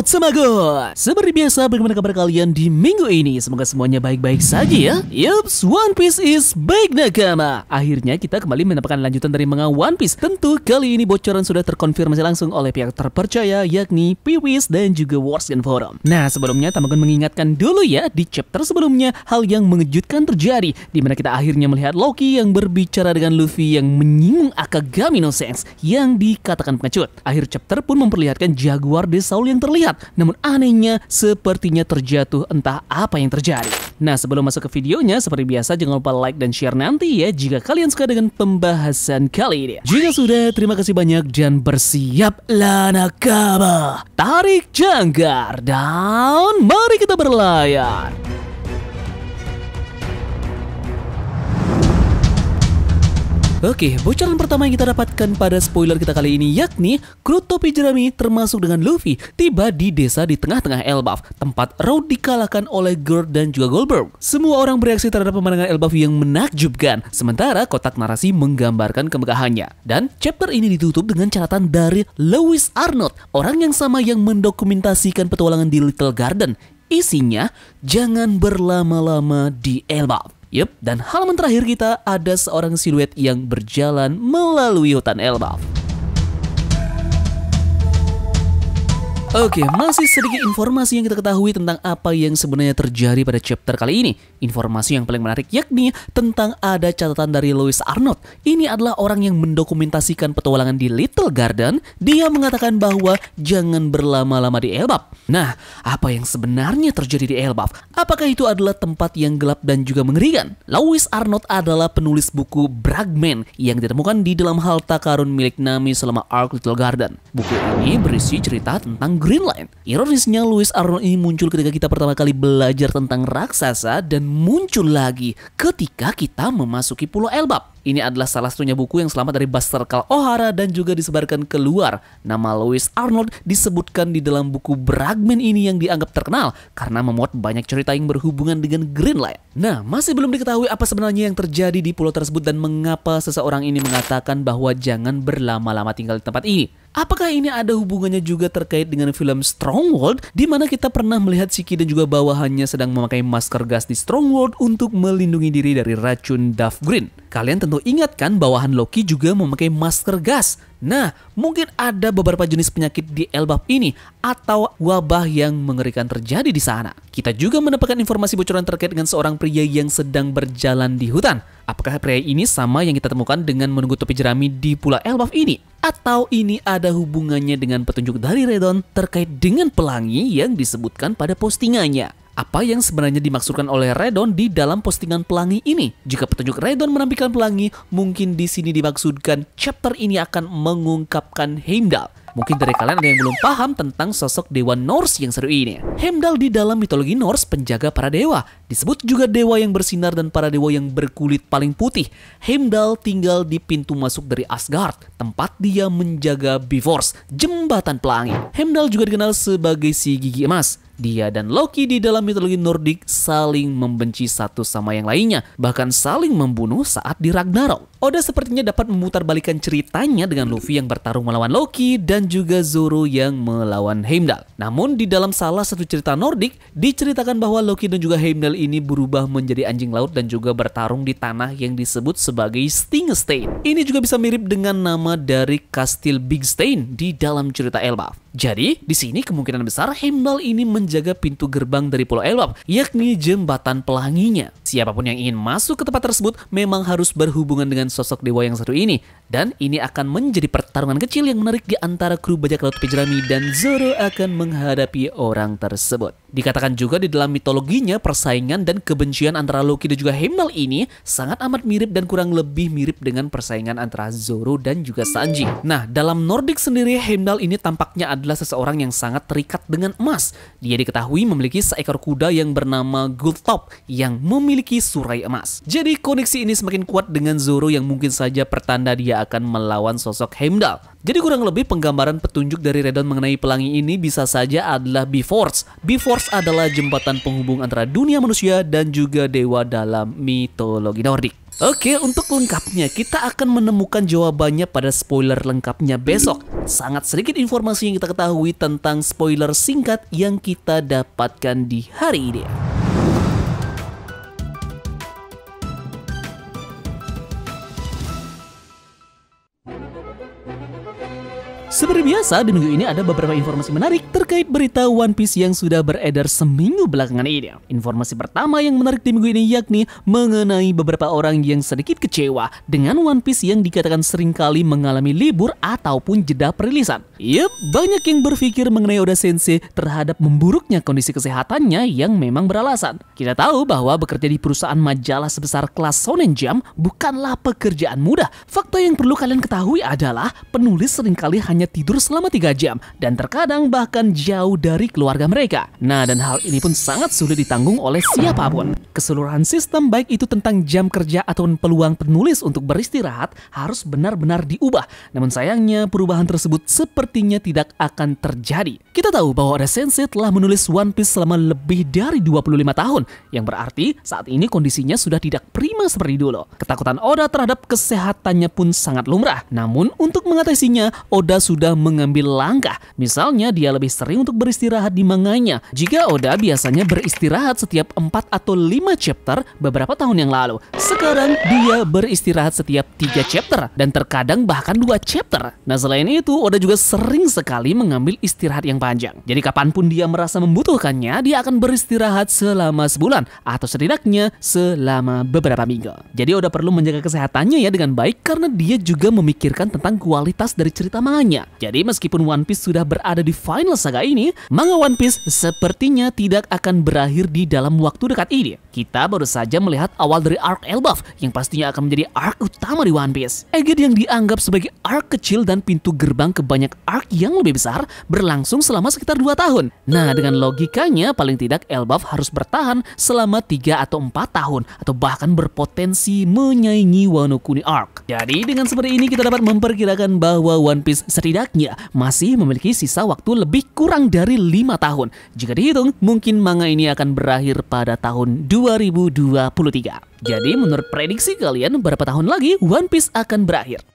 Semut Semagot. Seperti biasa, bagaimana kabar kalian di minggu ini? Semoga semuanya baik-baik saja ya. Yups, One Piece is baik nakama. Akhirnya kita kembali mendapatkan lanjutan dari manga One Piece. Tentu kali ini bocoran sudah terkonfirmasi langsung oleh pihak terpercaya, yakni Peewee dan juga Words Gen Forum. Nah, sebelumnya Tamagon mengingatkan dulu ya, di chapter sebelumnya hal yang mengejutkan terjadi, di mana kita akhirnya melihat Loki yang berbicara dengan Luffy yang menyinggung Akagami no Sense yang dikatakan pengecut. Akhir chapter pun memperlihatkan Jaguar de Saul yang terlihat, namun anehnya sepertinya terjatuh, entah apa yang terjadi. Nah, sebelum masuk ke videonya, seperti biasa jangan lupa like dan share nanti ya jika kalian suka dengan pembahasan kali ini. Jika sudah, terima kasih banyak dan bersiaplah nakama. Tarik jangkar dan mari kita berlayar. Oke, bocoran pertama yang kita dapatkan pada spoiler kita kali ini yakni kru topi jerami termasuk dengan Luffy tiba di desa di tengah-tengah Elbaf, tempat Road dikalahkan oleh Gerd dan juga Goldberg. Semua orang bereaksi terhadap pemandangan Elbaf yang menakjubkan, sementara kotak narasi menggambarkan kemegahannya. Dan chapter ini ditutup dengan catatan dari Lewis Arnold, orang yang sama yang mendokumentasikan petualangan di Little Garden. Isinya, jangan berlama-lama di Elbaf. Yup, dan halaman terakhir kita ada seorang siluet yang berjalan melalui hutan Elbaf. Oke, masih sedikit informasi yang kita ketahui tentang apa yang sebenarnya terjadi pada chapter kali ini. Informasi yang paling menarik yakni tentang ada catatan dari Lewis Arnold. Ini adalah orang yang mendokumentasikan petualangan di Little Garden. Dia mengatakan bahwa jangan berlama-lama di Elbaf. Nah, apa yang sebenarnya terjadi di Elbaf? Apakah itu adalah tempat yang gelap dan juga mengerikan? Lewis Arnold adalah penulis buku Bragman yang ditemukan di dalam harta karun milik Nami selama arc Little Garden. Buku ini berisi cerita tentang Green Line. Ironisnya, Lewis Arnold ini muncul ketika kita pertama kali belajar tentang raksasa dan muncul lagi ketika kita memasuki Pulau Elbaf. Ini adalah salah satunya buku yang selamat dari Buster Call O'Hara dan juga disebarkan keluar. Nama Lewis Arnold disebutkan di dalam buku Bragman ini yang dianggap terkenal karena memuat banyak cerita yang berhubungan dengan Green Line. Nah, masih belum diketahui apa sebenarnya yang terjadi di pulau tersebut dan mengapa seseorang ini mengatakan bahwa jangan berlama-lama tinggal di tempat ini. Apakah ini ada hubungannya juga terkait dengan film Stronghold, di mana kita pernah melihat Shiki dan juga bawahannya sedang memakai masker gas di Stronghold untuk melindungi diri dari racun Duff Green? Kalian tentu ingat kan bawahan Loki juga memakai masker gas. Nah, mungkin ada beberapa jenis penyakit di Elbaf ini atau wabah yang mengerikan terjadi di sana. Kita juga mendapatkan informasi bocoran terkait dengan seorang pria yang sedang berjalan di hutan. Apakah pria ini sama yang kita temukan dengan menunggu topi jerami di Pulau Elbaf ini? Atau ini ada hubungannya dengan petunjuk dari Redon terkait dengan pelangi yang disebutkan pada postingannya? Apa yang sebenarnya dimaksudkan oleh Redon di dalam postingan pelangi ini? Jika petunjuk Redon menampilkan pelangi, mungkin di sini dimaksudkan chapter ini akan mengungkapkan Heimdall. Mungkin dari kalian ada yang belum paham tentang sosok dewa Norse yang seru ini. Heimdall di dalam mitologi Norse penjaga para dewa. Disebut juga dewa yang bersinar dan para dewa yang berkulit paling putih. Heimdall tinggal di pintu masuk dari Asgard, tempat dia menjaga Bifrost, jembatan pelangi. Heimdall juga dikenal sebagai si gigi emas. Dia dan Loki di dalam mitologi Nordik saling membenci satu sama yang lainnya, bahkan saling membunuh saat di Ragnarok. Oda sepertinya dapat memutarbalikkan ceritanya dengan Luffy yang bertarung melawan Loki dan juga Zoro yang melawan Heimdall. Namun di dalam salah satu cerita Nordik diceritakan bahwa Loki dan juga Heimdall ini berubah menjadi anjing laut dan juga bertarung di tanah yang disebut sebagai Stingstein. Ini juga bisa mirip dengan nama dari Kastil Big Stein di dalam cerita Elbaf. Jadi, di sini kemungkinan besar Heimdall ini menjaga pintu gerbang dari Pulau Elbaf, yakni jembatan pelanginya. Siapapun yang ingin masuk ke tempat tersebut memang harus berhubungan dengan sosok dewa yang satu ini. Dan ini akan menjadi pertarungan kecil yang menarik di antara kru bajak laut topi jerami dan Zoro akan menghadapi orang tersebut. Dikatakan juga di dalam mitologinya persaingan dan kebencian antara Loki dan juga Heimdall ini sangat amat mirip dan kurang lebih mirip dengan persaingan antara Zoro dan juga Sanji. Nah, dalam Nordik sendiri Heimdall ini tampaknya adalah seseorang yang sangat terikat dengan emas. Dia diketahui memiliki seekor kuda yang bernama Gulltop yang memiliki surai emas. Jadi koneksi ini semakin kuat dengan Zoro yang mungkin saja pertanda dia akan melawan sosok Heimdall. Jadi kurang lebih penggambaran petunjuk dari Redon mengenai pelangi ini bisa saja adalah Bifrost. Bifrost Mars adalah jembatan penghubung antara dunia manusia dan juga dewa dalam mitologi Nordik. Oke, untuk lengkapnya kita akan menemukan jawabannya pada spoiler lengkapnya besok. Sangat sedikit informasi yang kita ketahui tentang spoiler singkat yang kita dapatkan di hari ini. Seperti biasa, di minggu ini ada beberapa informasi menarik terkait berita One Piece yang sudah beredar seminggu belakangan ini. Informasi pertama yang menarik di minggu ini yakni mengenai beberapa orang yang sedikit kecewa dengan One Piece yang dikatakan seringkali mengalami libur ataupun jeda perilisan. Yup, banyak yang berpikir mengenai Oda Sensei terhadap memburuknya kondisi kesehatannya yang memang beralasan. Kita tahu bahwa bekerja di perusahaan majalah sebesar kelas Shonen Jump bukanlah pekerjaan mudah. Fakta yang perlu kalian ketahui adalah penulis seringkali hanya tidur selama 3 jam dan terkadang bahkan jauh dari keluarga mereka. Nah, dan hal ini pun sangat sulit ditanggung oleh siapapun. Keseluruhan sistem baik itu tentang jam kerja ataupun peluang penulis untuk beristirahat harus benar-benar diubah. Namun sayangnya perubahan tersebut sepertinya tidak akan terjadi. Kita tahu bahwa Oda Sensei telah menulis One Piece selama lebih dari 25 tahun, yang berarti saat ini kondisinya sudah tidak prima seperti dulu. Ketakutan Oda terhadap kesehatannya pun sangat lumrah. Namun untuk mengatasinya, Oda sudah mengambil langkah. Misalnya dia lebih sering untuk beristirahat di manganya. Jika Oda biasanya beristirahat setiap 4 atau 5 chapter beberapa tahun yang lalu, sekarang dia beristirahat setiap 3 chapter dan terkadang bahkan 2 chapter. Nah, selain itu Oda juga sering sekali mengambil istirahat yang panjang. Jadi kapanpun dia merasa membutuhkannya, dia akan beristirahat selama sebulan atau setidaknya selama beberapa minggu. Jadi Oda perlu menjaga kesehatannya ya dengan baik karena dia juga memikirkan tentang kualitas dari cerita manganya. Jadi meskipun One Piece sudah berada di final saga ini, manga One Piece sepertinya tidak akan berakhir di dalam waktu dekat ini. Kita baru saja melihat awal dari arc Elbaf yang pastinya akan menjadi arc utama di One Piece. Egghead yang dianggap sebagai arc kecil dan pintu gerbang ke banyak arc yang lebih besar berlangsung selama sekitar 2 tahun. Nah, dengan logikanya paling tidak Elbaf harus bertahan selama 3 atau 4 tahun atau bahkan berpotensi menyaingi Wano Kuni arc. Jadi dengan seperti ini kita dapat memperkirakan bahwa One Piece setidaknya masih memiliki sisa waktu lebih kurang dari 5 tahun. Jika dihitung, mungkin manga ini akan berakhir pada tahun 2023. Jadi menurut prediksi kalian, berapa tahun lagi One Piece akan berakhir?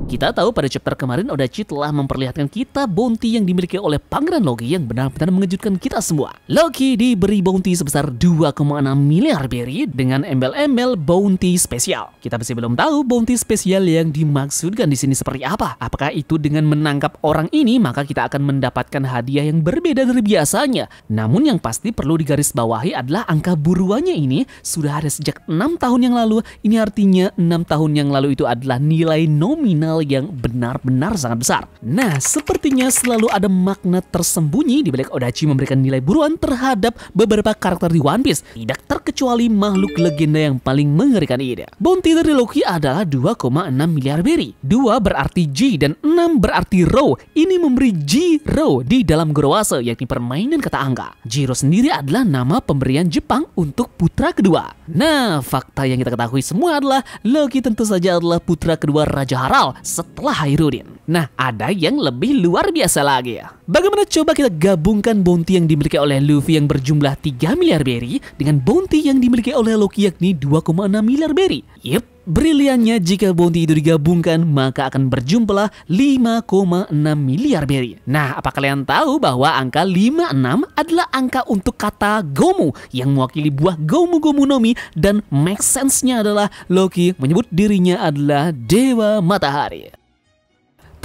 Kita tahu pada chapter kemarin Odachi telah memperlihatkan kita bounty yang dimiliki oleh Pangeran Loki yang benar-benar mengejutkan kita semua. Loki diberi bounty sebesar 2,6 miliar berry dengan embel-embel bounty spesial. Kita masih belum tahu bounty spesial yang dimaksudkan di sini seperti apa. Apakah itu dengan menangkap orang ini maka kita akan mendapatkan hadiah yang berbeda dari biasanya. Namun yang pasti perlu digarisbawahi adalah angka buruannya ini sudah ada sejak 6 tahun yang lalu. Ini artinya 6 tahun yang lalu itu adalah nilai nominal yang benar-benar sangat besar. Nah, sepertinya selalu ada makna tersembunyi di balik Odachi memberikan nilai buruan terhadap beberapa karakter di One Piece, tidak terkecuali makhluk legenda yang paling mengerikan ini. Bounty dari Loki adalah 2,6 miliar berry. 2 berarti G dan 6 berarti Rho. Ini memberi Jiro di dalam Gorowase, yakni permainan kata angka. Jiro sendiri adalah nama pemberian Jepang untuk putra kedua. Nah, fakta yang kita ketahui semua adalah Loki tentu saja adalah putra kedua Raja Harald setelah Hairudin. Nah, ada yang lebih luar biasa lagi ya. Bagaimana coba kita gabungkan bounty yang dimiliki oleh Luffy yang berjumlah 3 miliar berry dengan bounty yang dimiliki oleh Loki yakni 2,6 miliar berry? Yup, briliannya jika bounty itu digabungkan maka akan berjumlah 5,6 miliar berry. Nah, apa kalian tahu bahwa angka 56 adalah angka untuk kata Gomu yang mewakili buah Gomu-Gomu no Mi, dan make sense-nya adalah Loki menyebut dirinya adalah Dewa Matahari.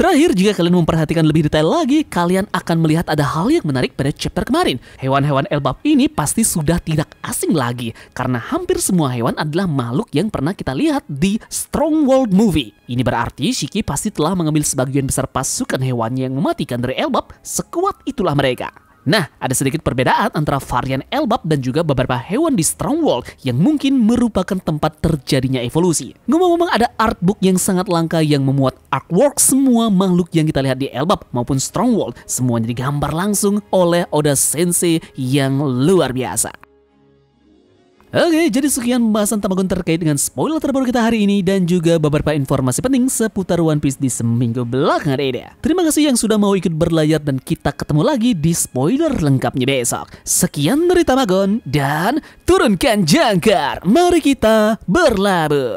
Terakhir, jika kalian memperhatikan lebih detail lagi, kalian akan melihat ada hal yang menarik pada chapter kemarin. Hewan-hewan Elbaf ini pasti sudah tidak asing lagi, karena hampir semua hewan adalah makhluk yang pernah kita lihat di Strong World movie. Ini berarti Shiki pasti telah mengambil sebagian besar pasukan hewannya yang mematikan dari Elbaf, sekuat itulah mereka. Nah, ada sedikit perbedaan antara varian Elbaf dan juga beberapa hewan di Strong World yang mungkin merupakan tempat terjadinya evolusi. Ngomong-ngomong, ada artbook yang sangat langka yang memuat artwork semua makhluk yang kita lihat di Elbaf maupun Strong World. Semuanya digambar langsung oleh Oda Sensei yang luar biasa. Oke, jadi sekian pembahasan Tamagon terkait dengan spoiler terbaru kita hari ini dan juga beberapa informasi penting seputar One Piece di seminggu belakangan ini. Terima kasih yang sudah mau ikut berlayar dan kita ketemu lagi di spoiler lengkapnya besok. Sekian dari Tamagon dan turunkan jangkar. Mari kita berlabuh.